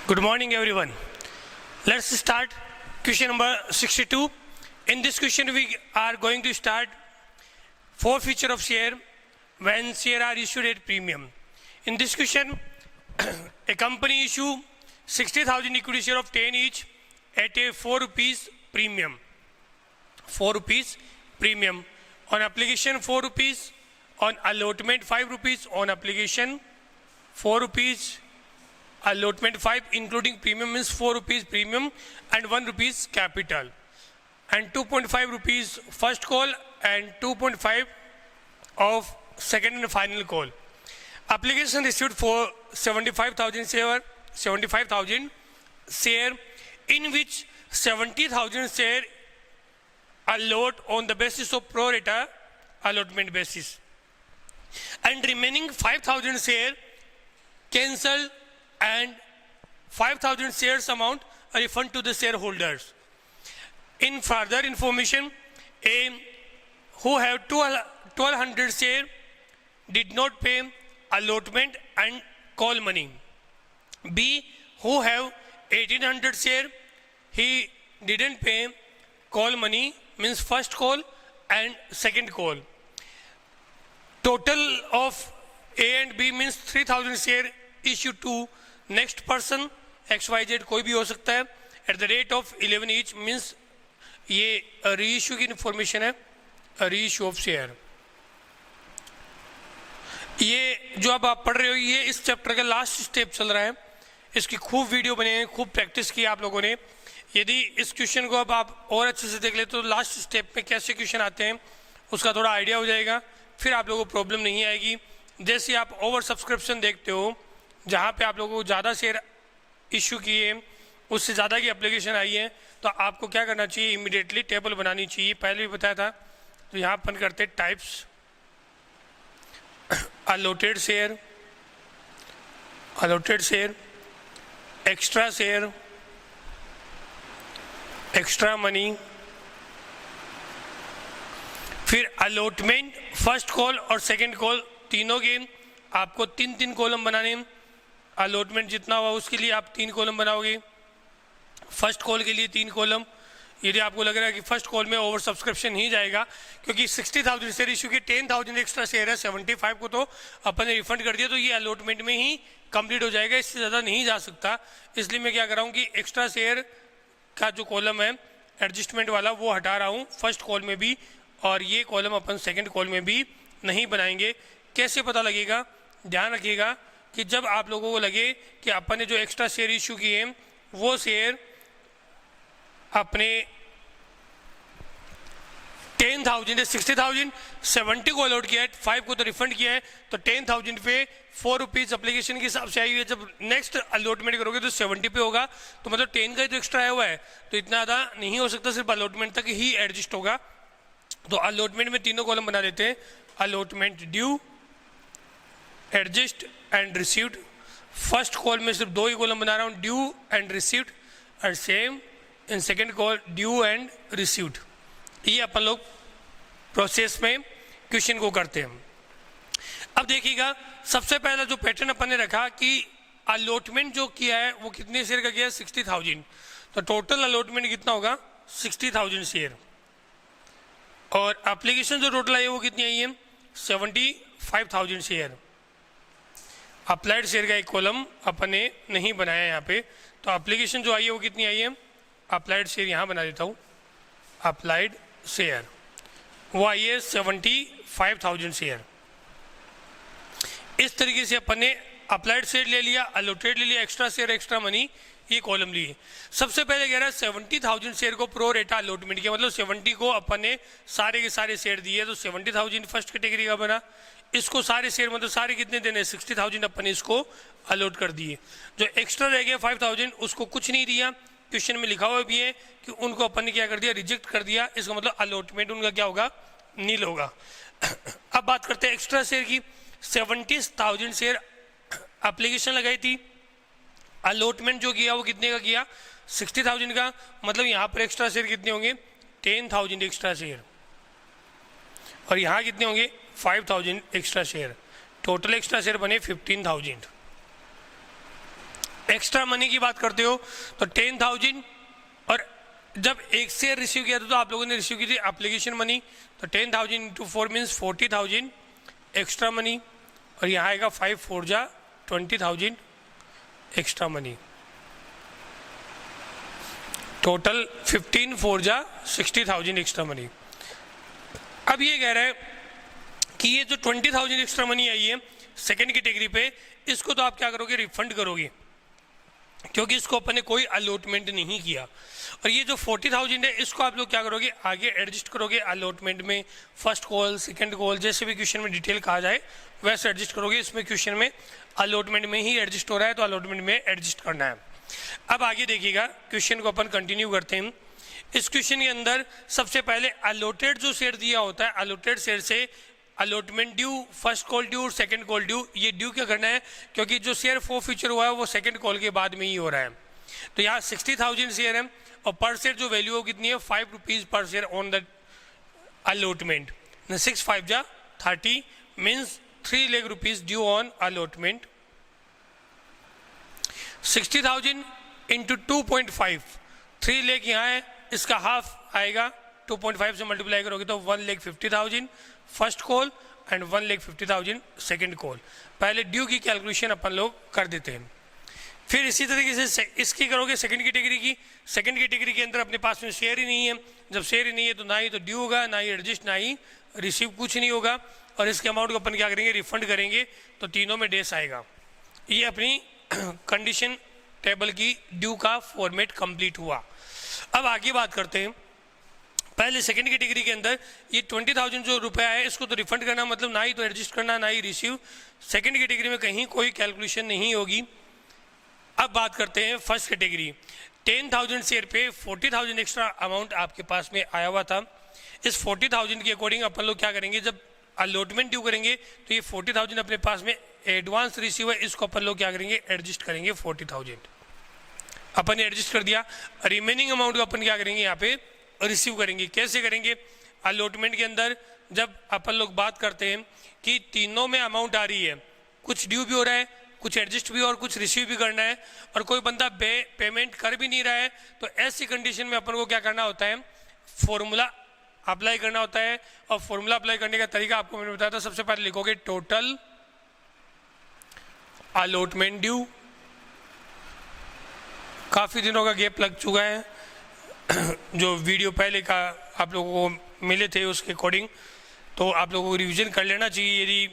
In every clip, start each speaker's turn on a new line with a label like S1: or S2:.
S1: Good morning everyone. Let's start question number 62. In this question we are going to start forfeiture of share when share are issued at premium. In this question a company issue 60,000 equity share of 10 each at a 4 rupees premium. 4 rupees premium. On application 4 rupees, on allotment 5 rupees, on application 4 rupees, allotment 5 including premium means 4 rupees premium and 1 rupees capital, and 2.5 rupees first call and 2.5 of second and final call. Application received for 75,000 share in which 70,000 share allot on the basis of pro rata allotment basis, and remaining 5,000 share cancel and 5,000 shares amount a refund to the shareholders. In further information, A who have 1200 share did not pay allotment and call money. B who have 1800 share, he didn't pay call money means first call and second call. Total of A and B means 3000 share issued to next person XYZ, कोई भी हो सकता है, at the rate of 11 each means ये reissue की information है, reissue of share. ये जो अब आप पढ़ रहे हो ये इस चैप्टर का लास्ट स्टेप चल रहा है. इसकी खूब वीडियो बने हैं, खूब प्रैक्टिस की आप लोगों ने. यदि इस क्वेश्चन को अब आप और अच्छे से देख ले तो लास्ट स्टेप में कैसे क्वेश्चन आते हैं उसका थोड़ा आइडिया हो जाएगा. फिर आप लोगों को प्रॉब्लम नहीं आएगी. जैसे आप ओवर सब्सक्रिप्शन देखते हो जहाँ पे आप लोगों को ज़्यादा शेयर इशू किए, उससे ज़्यादा की एप्लीकेशन आई है, तो आपको क्या करना चाहिए, इमीडिएटली टेबल बनानी चाहिए. पहले भी बताया था. तो यहाँ अपन करते types allotted share, extra share, extra money, फिर allotment, फर्स्ट कॉल और सेकंड कॉल तीनों के आपको तीन कॉलम बनाने. allotment जितना हुआ उसके लिए आप 3 कॉलम बनाओगे, फर्स्ट कॉल के लिए 3 कॉलम. यदि आपको लग रहा है कि फर्स्ट कॉल में ओवर सब्सक्रिप्शन ही जाएगा क्योंकि 60,000 शेयर इशू के 10,000 एक्स्ट्रा शेयर है, 75 को तो अपन ने रिफंड कर दिया, तो ये अलॉटमेंट में ही कंप्लीट हो जाएगा, इससे ज़्यादा नहीं जा सकता. इसलिए मैं क्या कर रहा हूँ कि एक्स्ट्रा शेयर का जो कॉलम है एडजस्टमेंट वाला वो हटा रहा हूँ फर्स्ट कॉल में भी, और ये कॉलम अपन सेकेंड कॉल में भी नहीं बनाएंगे. कैसे पता लगेगा, ध्यान रखिएगा कि जब आप लोगों को लगे कि अपन ने जो एक्स्ट्रा शेयर इशू किए वो शेयर अपने 10,000 60,000 70 को अलॉट किया है, 5 को तो रिफंड किया है, तो 10,000 पे 4 रुपीज़ एप्लीकेशन के हिसाब से आई हुई है. जब नेक्स्ट अलॉटमेंट करोगे तो 70 पे होगा, तो मतलब 10 का ही तो एक्स्ट्रा आया हुआ है, तो इतना ज़्यादा नहीं हो सकता, सिर्फ अलॉटमेंट तक ही एडजस्ट होगा. तो अलॉटमेंट में तीनों कॉलम बना देते हैं. Allotment due, adjust and received. First call में सिर्फ 2 ही कॉलम बना रहा हूँ, ड्यू एंड रिसीव्ड, और same in second call due and received. ये अपन लोग प्रोसेस में क्वेश्चन को करते हैं. अब देखिएगा सबसे पहला जो पैटर्न अपन ने रखा कि अलॉटमेंट जो किया है वो कितने शेयर का किया है, 60,000. तो टोटल अलॉटमेंट कितना होगा, 60,000 शेयर, और एप्लीकेशन जो टोटल आई है वो कितनी आई है, 75,000 शेयर. अप्लाइड शेयर का एक कॉलम अपन ने नहीं बनाया यहाँ पे, तो एप्लीकेशन जो आई है वो कितनी आई है, अप्लाइड शेयर यहाँ बना देता हूँ, अप्लाइड शेयर वो आई है 75,000 शेयर. इस तरीके से अपन ने अप्लाइड शेयर ले लिया, अलॉटेड ले लिया, एक्स्ट्रा शेयर, एक्स्ट्रा मनी, ये कॉलम लिए. सबसे पहले कह रहा है 70,000 शेयर को प्रो रेटा अलॉटमेंट किया, मतलब 70 को अपन ने सारे के सारे शेयर दिए, तो 70,000 फर्स्ट कैटेगरी का बना. इसको सारे शेयर मतलब सारे कितने देने, 60,000 अपन ने इसको अलॉट कर दिए. जो एक्स्ट्रा रह गया 5,000 उसको कुछ नहीं दिया, क्वेश्चन में लिखा हुआ भी है कि उनको अपन ने क्या कर दिया, रिजेक्ट कर दिया. इसका मतलब अलॉटमेंट उनका क्या होगा, नील होगा. अब बात करते हैं एक्स्ट्रा शेयर की. 70,000 शेयर एप्लीकेशन लगाई थी, अलॉटमेंट जो किया वो कितने का किया, 60,000 का. मतलब यहाँ पर एक्स्ट्रा शेयर कितने होंगे, 10,000 एक्स्ट्रा शेयर, और यहाँ कितने होंगे 5000 extra share, total extra share बने 15000। एक्स्ट्रा मनी की बात करते हो तो 10,000, और जब एक शेयर रिसीव किया था तो आप लोगों ने रिसीव की थी एप्लीकेशन मनी, तो 10,000 इंटू 4 मीन्स 40,000 एक्स्ट्रा मनी, और यहाँ आएगा 5 4 जा 20,000 एक्स्ट्रा मनी, टोटल 15 4 जा 60,000 एक्स्ट्रा मनी। अब ये कह रहा है कि ये जो 20,000 एक्स्ट्रा मनी आई है सेकेंड कैटेगरी पे, इसको तो आप क्या करोगे, रिफंड करोगे, क्योंकि इसको अपन ने कोई अलॉटमेंट नहीं किया। और ये जो 40,000 है इसको आप लोग क्या करोगे, आगे एडजस्ट करोगे अलॉटमेंट में, फर्स्ट कॉल सेकंड कॉल जैसे भी क्वेश्चन में डिटेल कहा जाए वैसे एडजस्ट करोगे। इसमें क्वेश्चन में अलॉटमेंट में ही एडजस्ट हो रहा है तो अलॉटमेंट में एडजस्ट करना है। अब आगे देखिएगा, क्वेश्चन को अपन कंटिन्यू करते हैं। इस क्वेश्चन के अंदर सबसे पहले अलॉटेड जो शेयर दिया होता है, अलॉटेड शेयर से allotment due, first call due और सेकंड कॉल ड्यू, ये ड्यू क्या करना है, क्योंकि जो शेयर फॉरफीचर हुआ है वो सेकंड कॉल के बाद में ही हो रहा है। तो यहाँ 60,000 शेयर है और पर शेयर जो वैल्यू हो कितनी है, 5 rupees per share on the allotment, 6 5 जा 30 means 3 lakh rupees due on allotment. 60,000 into 2.5, 3 lakh यहाँ है, इसका हाफ आएगा, 2.5 से मल्टीप्लाई करोगे तो 1,50,000 first call and 1,50,000 second call. पहले ड्यू की कैलकुलेशन अपन लोग कर देते हैं। फिर इसी तरीके से इसकी करोगे सेकंड कैटेगरी की। सेकंड कैटेगरी के अंदर अपने पास में शेयर ही नहीं है, जब शेयर ही नहीं है तो ना ही तो ड्यू होगा, ना ही एडजस्ट, ना ही रिसीव, कुछ नहीं होगा, और इसके अमाउंट को अपन क्या करेंगे, रिफंड करेंगे, तो तीनों में डेस आएगा। ये अपनी कंडीशन टेबल की ड्यू का फॉर्मेट कंप्लीट हुआ। अब आगे बात करते हैं। पहले सेकंड कैटेगरी के अंदर ये 20,000 जो रुपया है इसको तो रिफंड करना, मतलब ना ही तो एडजस्ट करना ना ही रिसीव। सेकंड कैटेगरी में कहीं कोई कैलकुलेशन नहीं होगी। अब बात करते हैं फर्स्ट कैटेगरी। 10,000 शेयर पे 40,000 एक्स्ट्रा अमाउंट आपके पास में आया हुआ था। इस 40,000 के अकॉर्डिंग अपन लोग क्या करेंगे, जब अलॉटमेंट ड्यू करेंगे तो ये 40,000 अपने पास में एडवांस रिसीव है, इसको अपन लोग क्या करेंगे, एडजस्ट करेंगे। 40,000 अपन ने एडजस्ट कर दिया, रिमेनिंग अमाउंट को अपन क्या करेंगे, यहाँ पे रिसीव करेंगे। कैसे करेंगे, अलॉटमेंट के अंदर जब अपन लोग बात करते हैं कि तीनों में अमाउंट आ रही है, कुछ ड्यू भी हो रहा है, कुछ एडजस्ट भी और कुछ रिसीव भी करना है, और कोई बंदा पेमेंट कर भी नहीं रहा है, तो ऐसी कंडीशन में अपन को क्या करना होता है, फॉर्मूला अप्लाई करना होता है। और फॉर्मूला अप्लाई करने का तरीका आपको मैंने बताया था। सबसे पहले लिखोगे टोटल अलॉटमेंट ड्यू, काफ़ी दिनों का गैप लग चुका है, जो वीडियो पहले का आप लोगों को मिले थे उसके अकॉर्डिंग, तो आप लोगों को रिवीजन कर लेना चाहिए।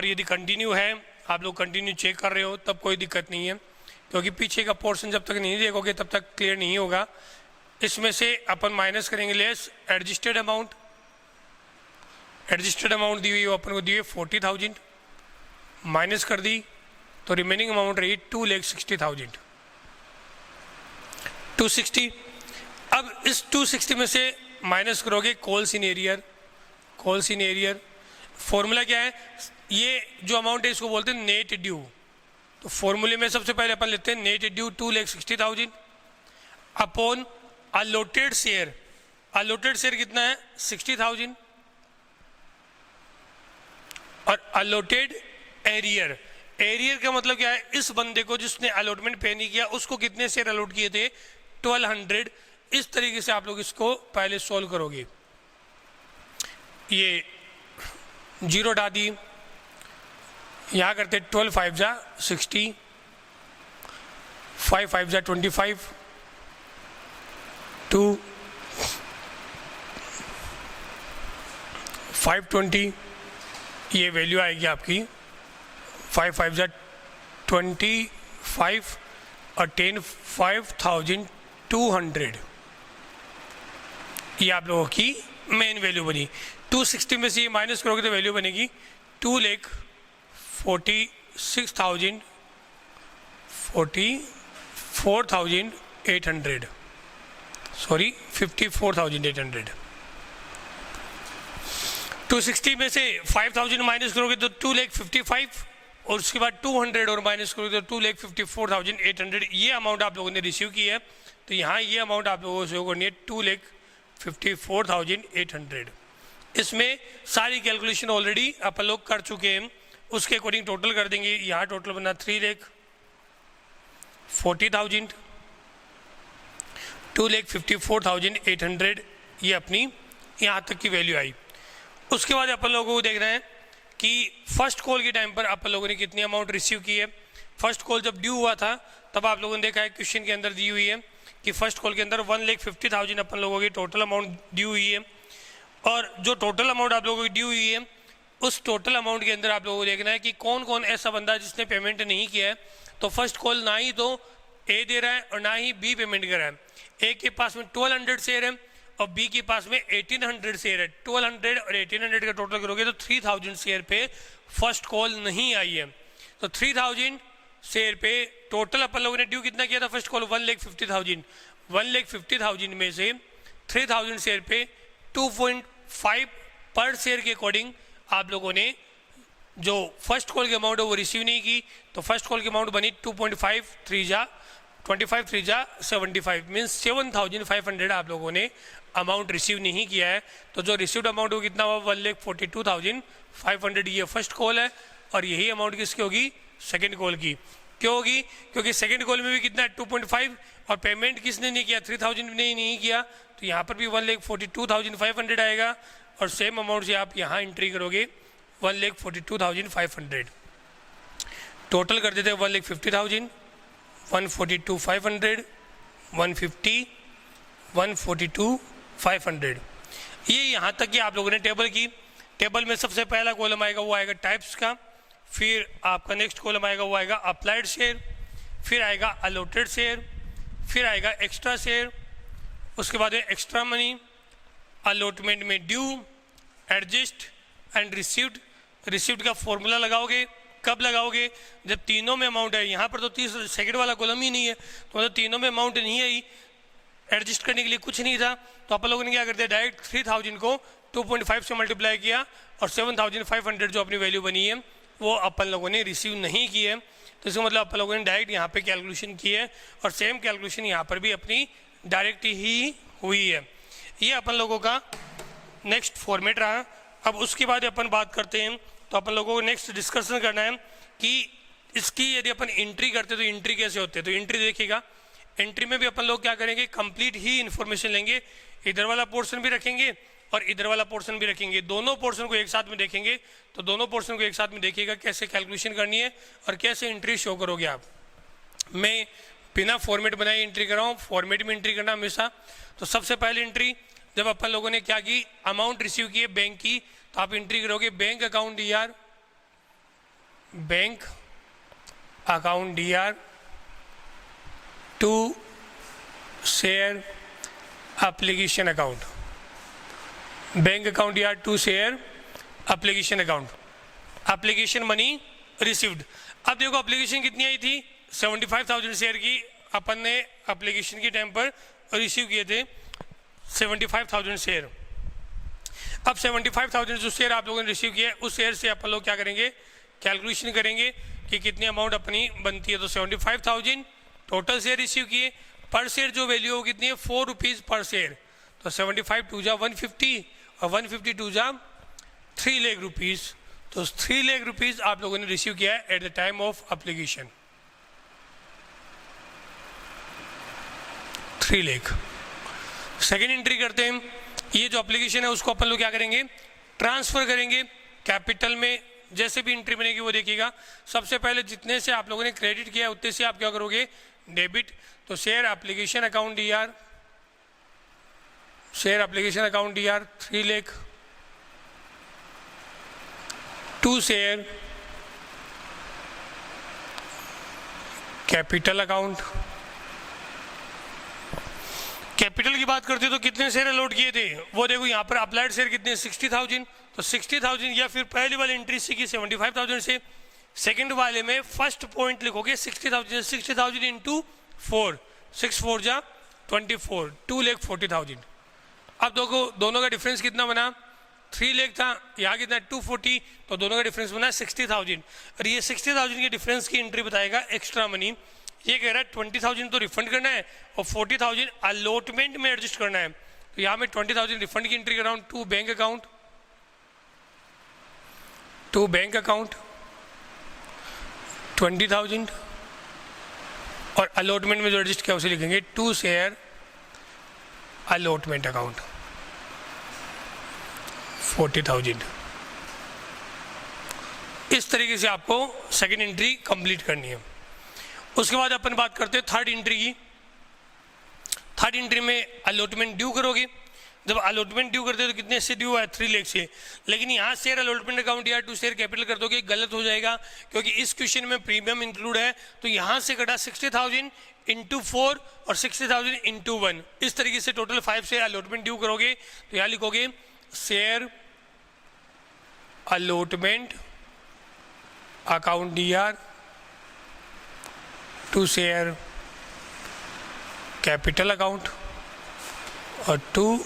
S1: यदि कंटिन्यू है, आप लोग कंटिन्यू चेक कर रहे हो तब कोई दिक्कत नहीं है, क्योंकि पीछे का पोर्शन जब तक नहीं देखोगे तब तक क्लियर नहीं होगा। इसमें से अपन माइनस करेंगे less adjusted amount. Adjusted amount दी हुई है अपन को दी हुई 40,000, माइनस कर दी तो रिमेनिंग अमाउंट रही 2,60,000, 260। अब इस 260 में से माइनस करोगे calls in arrear. Calls in arrear formula क्या है, ये जो अमाउंट है इसको बोलते हैं नेट ड्यू। तो फॉर्मूले में सबसे पहले अपन लेते हैं net due 2,60,000 upon allotted share. Allotted share कितना है, 60,000, और अलॉटेड एरियर। एरियर का मतलब क्या है, इस बंदे को जिसने अलॉटमेंट पे नहीं किया उसको कितने शेयर अलॉट किए थे, 1200। इस तरीके से आप लोग इसको पहले सॉल्व करोगे। ये जीरो डाल दी, यहाँ करते 12 5 जा 60, 5 5 जा 25, 2 520, ये वैल्यू आएगी आपकी 5 5 जा 25 और 10 5,200। ये आप लोगों की मेन वैल्यू बनी। 260 में से ये माइनस करोगे तो वैल्यू बनेगी 2,46,000 सॉरी 54,800। 260 में से 5,000 माइनस करोगे तो 2,55,000 और उसके बाद 200 और माइनस करोगे तो 2,54,800। ये अमाउंट आप लोगों ने रिसीव की है, तो यहाँ ये अमाउंट आप लोगों को शो करनी है 2,54,800। इसमें सारी कैलकुलेशन ऑलरेडी अपन लोग कर चुके हैं, उसके अकॉर्डिंग टोटल कर देंगे। यहाँ टोटल बना 3 लाख, 40,000, 2,54,800 ये अपनी यहाँ तक की वैल्यू आई। उसके बाद अपन लोगों को देख रहे हैं कि फर्स्ट कॉल के टाइम पर अपन लोगों ने कितनी अमाउंट रिसीव की है। फर्स्ट कॉल जब ड्यू हुआ था तब आप लोगों ने देखा है क्वेश्चन के अंदर दी हुई है कि फर्स्ट कॉल के अंदर 1,50,000 अपन लोगों की टोटल अमाउंट ड्यू हुई है। और जो टोटल अमाउंट आप लोगों की ड्यू हुई है उस टोटल अमाउंट के अंदर आप लोगों को देखना है कि कौन कौन ऐसा बंदा है जिसने पेमेंट नहीं किया है। तो फर्स्ट कॉल ना ही तो ए दे रहा है और ना ही बी पेमेंट कर रहा है। ए के पास में 1200 शेयर है और बी के पास में 1800 शेयर है। 1200 और 1800 का टोटल करोगे तो 3000 शेयर पे फर्स्ट कॉल नहीं आई है। तो 3000 शेयर पे टोटल अपन लोगों ने ड्यू कितना किया था फर्स्ट कॉल 1,50,000। 1,50,000 में से 3000 शेयर पे 2.5 पर शेयर के अकॉर्डिंग आप लोगों ने जो फर्स्ट कॉल की अमाउंट है वो रिसीव नहीं की। तो फर्स्ट कॉल की अमाउंट बनी 2.5 3 जा 25 3 जा 75 मीन्स 7,500 आप लोगों ने अमाउंट रिसीव नहीं किया है। तो जो रिसीव्ड अमाउंट वो कितना हुआ 1,42,500 ये फर्स्ट कॉल है और यही अमाउंट किसकी होगी सेकंड कॉल की। क्यों होगी? क्योंकि सेकंड कॉल में भी कितना है 2.5 और पेमेंट किसने नहीं किया 3,000 ने नहीं किया। तो यहाँ पर भी 1,42,500 आएगा और सेम अमाउंट से आप यहाँ एंट्री करोगे 1,42,500। टोटल कर देते हैं 1,50,000, 142,500, 150, 142,500। ये यहाँ तक कि आप लोगों ने टेबल की। टेबल में सबसे पहला कॉलम आएगा वो आएगा टाइप्स का, फिर आपका नेक्स्ट कॉलम आएगा वो आएगा अप्लाइड शेयर, फिर आएगा अलॉटेड शेयर, फिर आएगा एक्स्ट्रा शेयर, उसके बाद एक्स्ट्रा मनी, अलॉटमेंट में due, adjust and received. Received का फॉर्मूला लगाओगे, कब लगाओगे जब तीनों में अमाउंट है। यहाँ पर तो 30 सेकंड वाला कॉलम ही नहीं है तो मतलब तीनों में अमाउंट नहीं आई, एडजस्ट करने के लिए कुछ नहीं था। तो अपन लोगों ने क्या कर दिया डायरेक्ट 3000 को 2.5 से मल्टीप्लाई किया और 7,500 जो अपनी वैल्यू बनी है वो अपन लोगों ने रिसीव नहीं की है। तो इसका मतलब अपन लोगों ने डायरेक्ट यहाँ पे कैलकुलेशन की है और सेम कैलकुलेशन यहाँ पर भी अपनी डायरेक्ट ही हुई है। ये अपन लोगों का नेक्स्ट फॉर्मेट रहा। अब उसके बाद अपन बात करते हैं तो अपन लोगों को नेक्स्ट डिस्कशन करना है कि इसकी यदि अपन एंट्री करते तो एंट्री कैसे होते हैं। तो एंट्री देखिएगा, एंट्री में भी अपन लोग क्या करेंगे कंप्लीट ही इन्फॉर्मेशन लेंगे, इधर वाला पोर्शन भी रखेंगे और इधर वाला पोर्शन भी रखेंगे, दोनों पोर्शन को एक साथ में देखेंगे। तो दोनों पोर्शन को एक साथ में देखिएगा कैसे कैलकुलेशन करनी है और कैसे एंट्री शो करोगे आप। मैं बिना फॉर्मेट बनाए एंट्री कर रहा हूँ, फॉर्मेट में एंट्री करना हमेशा। तो सबसे पहले एंट्री जब अपन लोगों ने क्या की अमाउंट रिसीव की है बैंक की तो आप एंट्री करोगे bank account DR, bank account DR to share application account, bank account DR to share application account, application money received. अब देखो एप्लीकेशन कितनी आई थी 75,000 शेयर की अपन ने एप्लीकेशन के टाइम पर रिसीव किए थे 75,000 शेयर। अब 75,000 जो शेयर आप लोगों ने रिसीव किया है उस शेयर से अपन लोग क्या करेंगे कैलकुलेशन करेंगे कि कितनी अमाउंट अपनी बनती है। तो 75,000 टोटल शेयर रिसीव किए, पर शेयर जो वैल्यू हो कितनी है 4 रुपीज़ पर शेयर। तो 75 2 जा 150 और 150 2 जा 3 लाख रुपीज़। तो 3 लाख रुपीज़ आप लोगों ने रिसीव किया है at the time of application, 3 lakh. Second entry करते हैं, ये जो एप्लीकेशन है उसको अपन लोग क्या करेंगे ट्रांसफर करेंगे कैपिटल में। जैसे भी एंट्री बनेगी वो देखिएगा, सबसे पहले जितने से आप लोगों ने क्रेडिट किया उतने से आप क्या करोगे डेबिट। तो share application account DR, share application account DR 3 lakh to share capital account. Capital की बात करते हो तो कितने शेयर अलॉट किए थे वो देखो यहाँ पर अप्लाइड शेयर कितने 60,000। तो 60,000 या फिर पहले वाले एंट्री से की 75,000 से, सेकंड वाले में फर्स्ट पॉइंट लिखोगे 60,000, 60,000 इंटू 4, 6 4 जा 24, 2,40,000। अब देखो दोनों का डिफरेंस कितना बना 3 लाख था, यहाँ कितना 240, तो दोनों का डिफरेंस बना 60,000। और ये 60,000 के डिफरेंस की एंट्री बताएगा एक्स्ट्रा मनी। ये कह रहा है 20,000 तो रिफंड करना है और 40,000 अलॉटमेंट में एडजस्ट करना है। तो यहाँ मैं 20,000 रिफंड की एंट्री कर रहा हूँ to bank account, to bank account 20,000 और अलॉटमेंट में जो रजिस्टर किया उसे लिखेंगे टू शेयर अलॉटमेंट अकाउंट 40,000। इस तरीके से आपको सेकेंड एंट्री कंप्लीट करनी है। उसके बाद अपन बात करते हैं थर्ड एंट्री की। थर्ड एंट्री में अलॉटमेंट ड्यू करोगे। जब अलॉटमेंट ड्यू करते हो तो कितने से ड्यू है 3 लाख से, लेकिन यहाँ शेयर अलॉटमेंट अकाउंट या टू शेयर कैपिटल कर दोगे गलत हो जाएगा, क्योंकि इस क्वेश्चन में प्रीमियम इंक्लूड है। तो यहाँ से कटा 60,000 इंटू 4 और 60,000 इंटू 1, इस तरीके से टोटल 5 से अलॉटमेंट ड्यू करोगे। तो यहाँ लिखोगे share allotment account DR to share capital account और to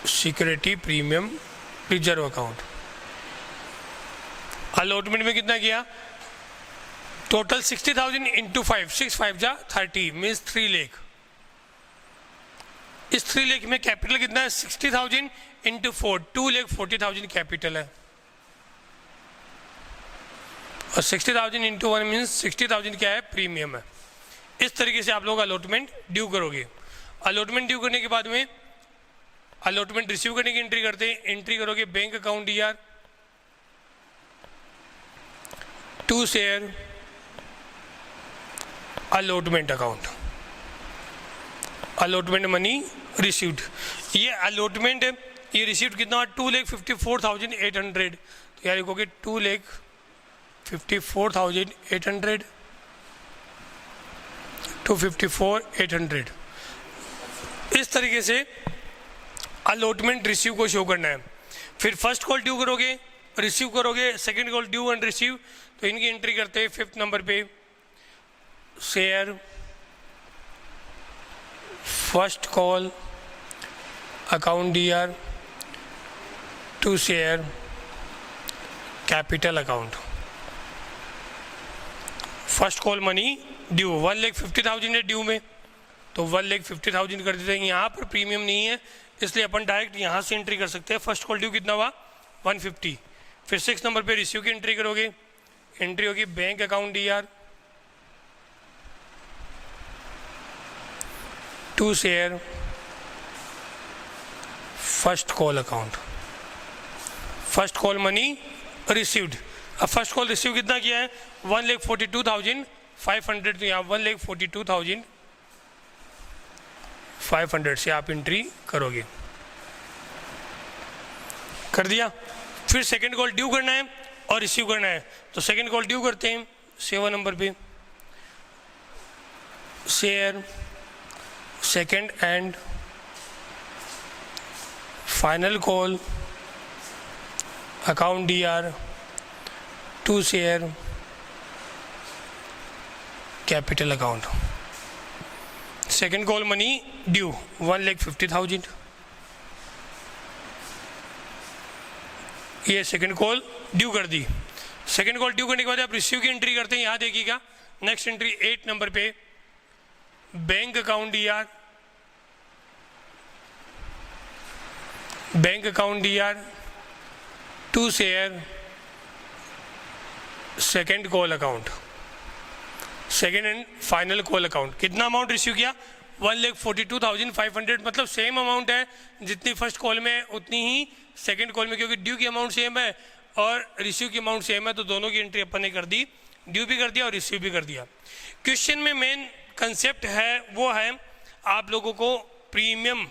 S1: security premium reserve account. Allotment में कितना किया टोटल 60,000 इंटू 5, 6 5 जा 30 मीन्स 3 लाख। इस 3 लाख में कैपिटल कितना है 60,000 इंटू 4, 2,40,000 कैपिटल है और 60,000 इंटू 1 मीन्स 60,000 क्या है प्रीमियम है। इस तरीके से आप लोग अलॉटमेंट ड्यू करोगे। अलॉटमेंट ड्यू करने के बाद में अलॉटमेंट रिसीव करने की एंट्री करते हैं। एंट्री करोगे bank account DR to share allotment account, allotment money received. ये अलॉटमेंट ये रिसीव्ड कितना 2,54,800। तो यार लिखोगे 2,54,800 254,800। इस तरीके से अलॉटमेंट रिसीव को शो करना है। फिर फर्स्ट कॉल ड्यू करोगे, रिसीव करोगे, second call due and receive. तो इनकी एंट्री करते हैं 5th नंबर पे share first call account DR to share capital account. First call money due 1,50,000 है ड्यू में, तो 1,50,000 कर देते हैं। यहाँ पर प्रीमियम नहीं है इसलिए अपन डायरेक्ट यहाँ से एंट्री कर सकते हैं। फर्स्ट कॉल ड्यू कितना हुआ 150। फिर 6 नंबर पे रिसीव की एंट्री करोगे। एंट्री होगी bank account DR to share first call account, first call money received. अब फर्स्ट कॉल रिसीव कितना किया है 1,42,500। तो यहाँ 1,42,500 से आप एंट्री करोगे। कर दिया। फिर सेकंड कॉल ड्यू करना है और रिसीव करना है। तो सेकंड कॉल ड्यू करते हैं 7 नंबर पे share second and final call account DR to share capital account. Second call money due 1,50,000। ये सेकंड कॉल ड्यू कर दी। सेकंड कॉल ड्यू करने के बाद आप रिसीव की एंट्री करते हैं। यहाँ देखिएगा नेक्स्ट एंट्री 8 नंबर पे bank account DR bank account DR to share second call account, second and final call account. कितना अमाउंट रिसीव किया 1,42,500, मतलब सेम अमाउंट है जितनी फर्स्ट कॉल में उतनी ही सेकंड कॉल में, क्योंकि ड्यू की अमाउंट सेम है और रिसीव की अमाउंट सेम है। तो दोनों की एंट्री अपन ने कर दी, ड्यू भी कर दिया और रिसीव भी कर दिया। क्वेश्चन में मेन कंसेप्ट है वो है आप लोगों को प्रीमियम।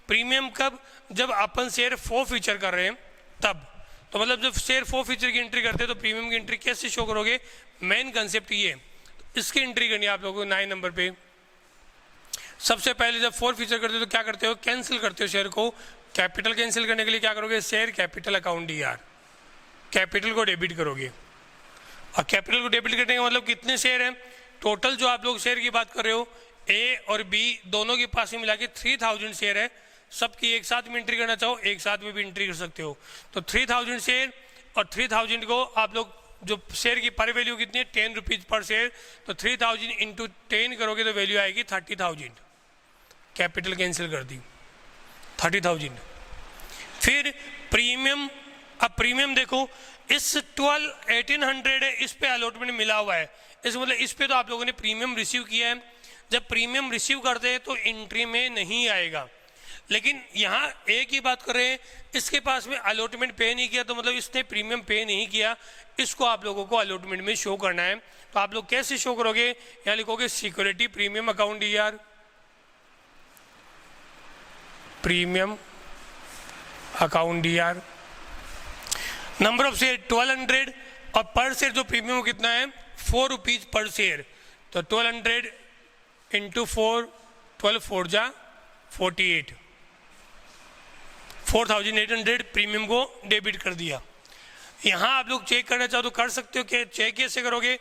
S1: प्रीमियम कब, जब अपन शेयर 4 फीचर कर रहे हैं तब। तो मतलब जब शेयर 4 फीचर की एंट्री करते हैं तो प्रीमियम की एंट्री कैसे शो करोगे, मेन कंसेप्ट ये। इसकी एंट्री करनी है आप लोगों को 9 नंबर पे। सबसे पहले जब 4 फीचर करते हो तो क्या करते हो, कैंसिल करते हो शेयर को। कैपिटल कैंसिल करने के लिए क्या करोगे, share capital account DR, capital को डेबिट करोगे। और कैपिटल को डेबिट करने का मतलब कितने शेयर हैं टोटल, जो आप लोग शेयर की बात कर रहे हो A और B दोनों के पास में मिला के 3,000 शेयर है। सबकी एक साथ में एंट्री करना चाहो एक साथ में भी एंट्री कर सकते हो। तो 3,000 शेयर और 3,000 को आप लोग जो शेयर की पर वैल्यू कितनी है 10 रुपीज़ पर शेयर, तो 3,000 इंटू 10 करोगे तो वैल्यू आएगी 30,000। कैपिटल कैंसिल कर दी 30,000। फिर प्रीमियम, अब प्रीमियम देखो इस 1,800 है, इस पे अलॉटमेंट मिला हुआ है। इस मतलब इस पे तो आप लोगों ने प्रीमियम रिसीव किया है, जब प्रीमियम रिसीव करते हैं तो एंट्री में नहीं आएगा। लेकिन यहाँ एक ही बात कर रहे हैं, इसके पास में अलॉटमेंट पे नहीं किया तो मतलब इसने प्रीमियम पे नहीं किया, इसको आप लोगों को अलॉटमेंट में शो करना है। तो आप लोग कैसे शो करोगे, यहाँ लिखोगे security premium account DR, premium account DR, number of share 1200 और पर शेयर जो प्रीमियम कितना है 4 रुपीज पर शेयर। तो 1200 इंटू 4, 12 4 जा 48, 4800 प्रीमियम को डेबिट कर दिया। यहाँ आप लोग चेक करना चाहो तो कर सकते हो कि चेक कैसे करोगे।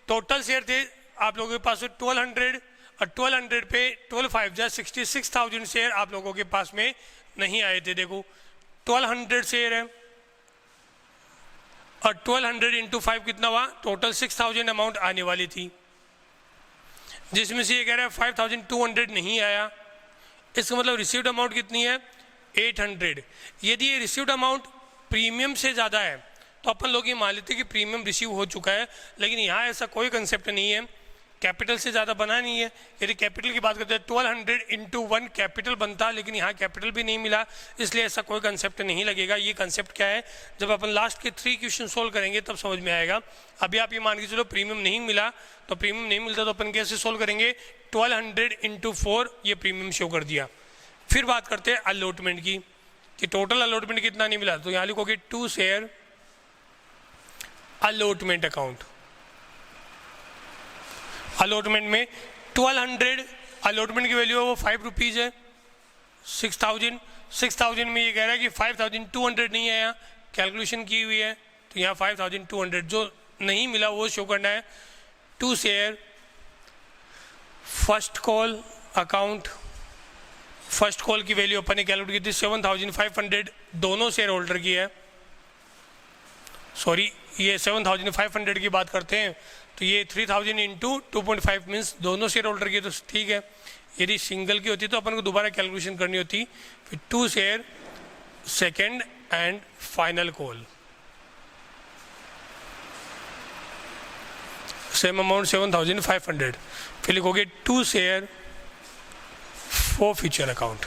S1: टोटल शेयर थे आप लोगों के पास 1200 और 1200 पे 12 5 जा 66,000 शेयर आप लोगों के पास में नहीं आए थे। देखो 1200 शेयर है और 1200 इंटू 5 कितना हुआ, टोटल 6000 अमाउंट आने वाली थी, जिसमें से ये कह रहा है 5200 नहीं आया। इसका मतलब रिसीव्ड अमाउंट कितनी है 800। यदि ये रिसीव्ड अमाउंट प्रीमियम से ज़्यादा है तो अपन लोग ये मान लेते हैं कि प्रीमियम रिसीव हो चुका है, लेकिन यहाँ ऐसा कोई कंसेप्ट नहीं है, कैपिटल से ज़्यादा बना नहीं है। यदि कैपिटल की बात करते हैं 1200 इंटू 1 कैपिटल बनता, लेकिन यहाँ कैपिटल भी नहीं मिला, इसलिए ऐसा कोई कंसेप्ट नहीं लगेगा। ये कंसेप्ट क्या है, जब अपन लास्ट के 3 क्वेश्चन सोल्व करेंगे तब समझ में आएगा। अभी आप ये मान के चलो प्रीमियम नहीं मिला, तो प्रीमियम नहीं मिलता तो अपन कैसे सोल्व करेंगे, 1200 इंटू 4 ये प्रीमियम शो कर दिया। फिर बात करते हैं अलॉटमेंट की कि टोटल अलॉटमेंट कितना नहीं मिला, तो यहाँ लिखोगे 2 शेयर अलॉटमेंट अकाउंट। अलॉटमेंट में 1200 अलॉटमेंट की वैल्यू है वो 5 रुपीज़ है, 6000 में ये कह रहा है कि 5200 नहीं आया, कैलकुलेशन की हुई है तो यहाँ 5200 जो नहीं मिला वो शो करना है। 2 share first call account, first call की वैल्यू अपन ने कैलकुलेट की थी 7500 दोनों शेयर होल्डर की है, सॉरी ये 7500 की बात करते हैं तो ये 3000 इंटू 2.5 मीन्स दोनों शेयर होल्डर की, तो ठीक है। यदि सिंगल की होती तो अपन को दोबारा कैलकुलेशन करनी होती। फिर 2 share second and final call, same amount 7500। फिर लिखोगे 2 शेयर फॉर फ्यूचर अकाउंट।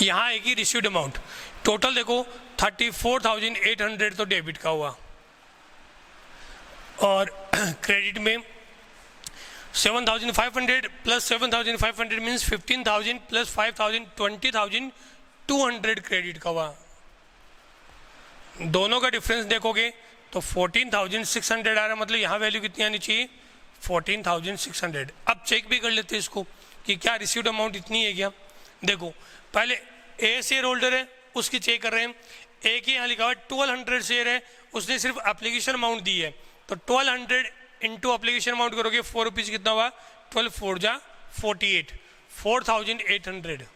S1: यहाँ एक ही रिसीव्ड अमाउंट, टोटल देखो 34,800 तो डेबिट का हुआ और क्रेडिट में 7,500 प्लस 7,500 मीन्स 15,000 प्लस 5,000 20,200 क्रेडिट का हुआ। दोनों का डिफरेंस देखोगे तो 14,600 आ रहा, मतलब यहाँ वैल्यू कितनी आनी चाहिए 14,600। अब चेक भी कर लेते हैं इसको कि क्या रिसीव्ड अमाउंट इतनी है क्या। देखो पहले ए शेयर होल्डर है उसकी चेक कर रहे हैं, एक ही यहाँ लिखा हुआ 1200 शेयर है, उसने सिर्फ एप्लीकेशन अमाउंट दी है, तो 1200 इंटू एप्लीकेशन अमाउंट करोगे 4 रुपीज़ कितना हुआ 12 4 जा 48, 4800।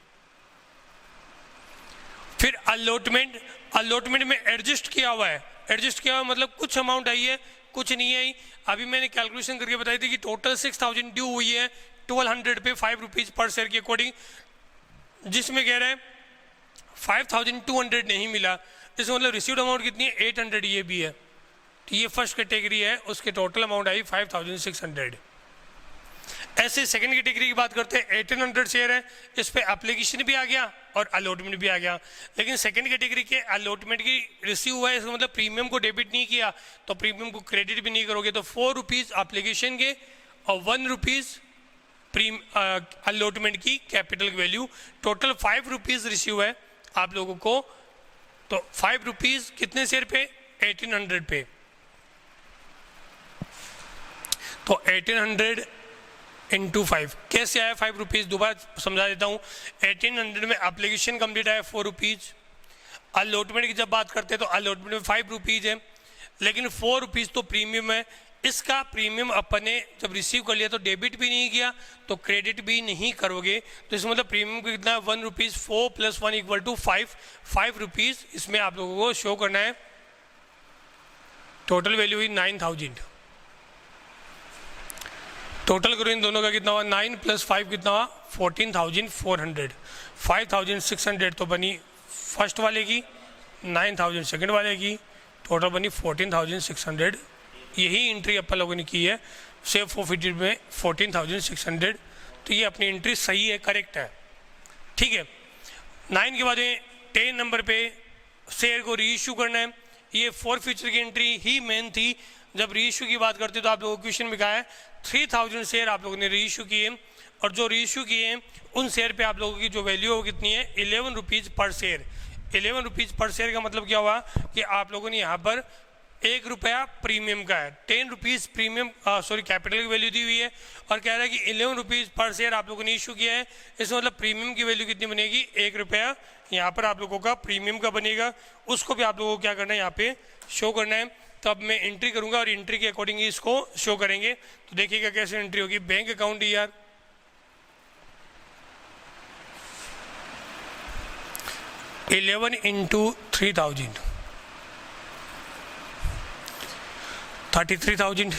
S1: फिर अलॉटमेंट, अलॉटमेंट में एडजस्ट किया हुआ है, एडजस्ट किया हुआ मतलब कुछ अमाउंट आई है कुछ नहीं आई। अभी मैंने कैलकुलेशन करके बताई थी कि टोटल 6000 ड्यू हुई है 1200 पे 5 रुपीज़ पर शेयर के अकॉर्डिंग, जिसमें कह रहे हैं 5200 नहीं मिला, इसका मतलब रिसीव्ड अमाउंट कितनी है 800 ये भी है, तो ये फर्स्ट कैटेगरी है उसके टोटल अमाउंट आई 5600। ऐसे सेकंड कैटेगरी की बात करते हैं 1800 शेयर है, इस पे एप्लीकेशन भी आ गया और अलॉटमेंट भी आ गया, लेकिन सेकंड कैटेगरी के अलॉटमेंट की रिसीव हुआ है, इसका मतलब प्रीमियम को डेबिट नहीं किया तो प्रीमियम को क्रेडिट भी नहीं करोगे, तो 4 रुपीज़ एप्लीकेशन के और 1 रुपीज़ अलॉटमेंट की capital value, total 5 rupees receive है आप लोगों को। तो 5 रुपीज़ कितने शेयर पे 1800 पे, तो 1800 इंटू 5 कैसे आया 5 रुपीज़, दोबारा समझा देता हूँ। 1800 में एप्लीकेशन कंप्लीट आया 4 रुपीज़, अलॉटमेंट की जब बात करते हैं तो अलॉटमेंट में 5 रुपीज़ है, लेकिन 4 रुपीज़ तो प्रीमियम है, इसका प्रीमियम अपन ने जब रिसीव कर लिया तो डेबिट भी नहीं किया तो क्रेडिट भी नहीं करोगे, तो इसका मतलब प्रीमियम को कितना 1 रुपीज़ 4 + 1 = 5 रुपीज़ इसमें आप लोगों को शो करना है। टोटल वैल्यू हुई 9000, टोटल करो इन दोनों का कितना हुआ 9 + 5 कितना हुआ 14,400, 5,600 तो बनी फर्स्ट वाले की, 9,000 सेकंड वाले की, टोटल बनी 14,600। यही एंट्री अपन लोगों ने की है शेयर फॉरफिटेड में 14,600। तो ये अपनी एंट्री सही है, करेक्ट है, ठीक है। 9 के बाद में 10 नंबर पे शेयर को री इशू करना है। ये फॉर फ्यूचर की एंट्री ही मेन थी। जब री इशू की बात करते तो आप लोगों को क्वेश्चन में कहा है 3000 शेयर आप लोगों ने री इशू किए, और जो री इशू किए हैं उन शेयर पे आप लोगों की जो वैल्यू हो कितनी है 11 रुपीज़ पर शेयर। 11 रुपीज़ पर शेयर का मतलब क्या हुआ कि आप लोगों ने यहाँ पर 1 रुपया प्रीमियम का है, 10 रुपीज़ प्रीमियम कैपिटल की वैल्यू दी हुई है, और कह रहा है कि 11 रुपीज़ पर शेयर आप लोगों ने इशू किया है। इसका मतलब प्रीमियम की वैल्यू कितनी बनेगी 1 रुपया यहाँ पर आप लोगों का प्रीमियम का बनेगा। उसको भी आप लोगों को क्या करना है यहाँ पे शो करना है। तो अब मैं एंट्री करूँगा और एंट्री के अकॉर्डिंग इसको शो करेंगे। तो देखिएगा कैसे एंट्री होगी। बैंक अकाउंट यार 11 into 3000 33,000।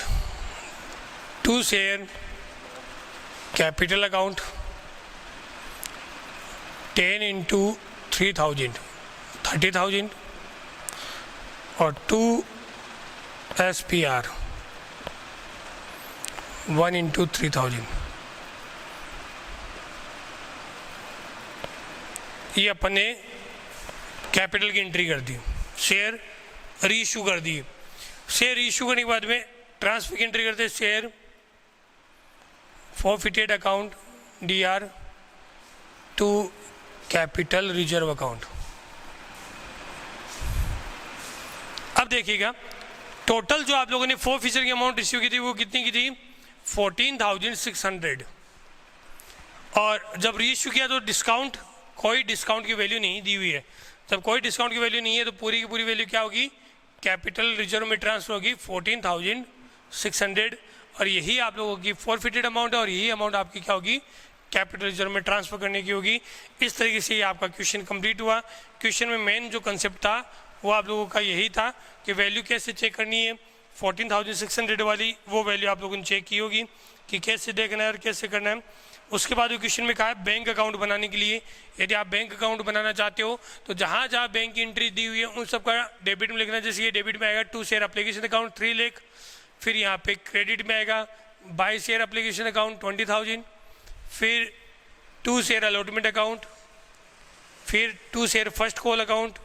S1: 2 share capital account 10 into 3000 30,000, और 2 SPR 1 into 3000। ये अपन ने कैपिटल की एंट्री कर दी, शेयर री इशू कर दी। शेयर इशू करने के बाद में ट्रांसफर की एंट्री करते हैं। Share forfeited account DR to capital reserve account. अब देखिएगा टोटल जो आप लोगों ने फॉरफिचर की अमाउंट रिसीव की थी वो कितनी की थी 14,600, और जब री इशू किया तो डिस्काउंट, कोई डिस्काउंट की वैल्यू नहीं दी हुई है। जब कोई डिस्काउंट की वैल्यू नहीं है तो पूरी की पूरी वैल्यू क्या होगी कैपिटल रिजर्व में ट्रांसफर होगी 14,600, और यही आप लोगों की फॉरफिटेड अमाउंट है, और यही अमाउंट आपकी क्या होगी कैपिटल रिजर्व में ट्रांसफर करने की होगी। इस तरीके से ये आपका क्वेश्चन कंप्लीट हुआ। क्वेश्चन में मेन जो कंसेप्ट था वो आप लोगों का यही था कि वैल्यू कैसे चेक करनी है। 14,600 वाली वो वैल्यू आप लोगों ने चेक की होगी कि कैसे देखना है और कैसे करना है। उसके बाद क्वेश्चन में कहा है बैंक अकाउंट बनाने के लिए, यदि आप बैंक अकाउंट बनाना चाहते हो तो जहाँ जहाँ बैंक की एंट्री दी हुई है उन सब का डेबिट में लिखना है। जैसे ये डेबिट में आएगा 2 शेयर एप्लीकेशन अकाउंट 3 लाख, फिर यहाँ पे क्रेडिट में आएगा बाय शेयर एप्लीकेशन अकाउंट 20,000, फिर 2 शेयर अलॉटमेंट अकाउंट, फिर 2 share first call account,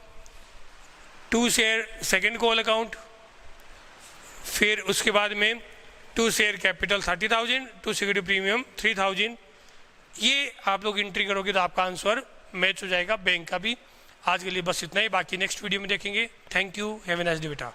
S1: 2 share second call account, फिर उसके बाद में 2 शेयर कैपिटल 30,000, 2 सिक्योरिटी प्रीमियम 3,000। ये आप लोग एंट्री करोगे तो आपका आंसर मैच हो जाएगा बैंक का भी। आज के लिए बस इतना ही, बाकी नेक्स्ट वीडियो में देखेंगे। Thank you, have a nice day बेटा।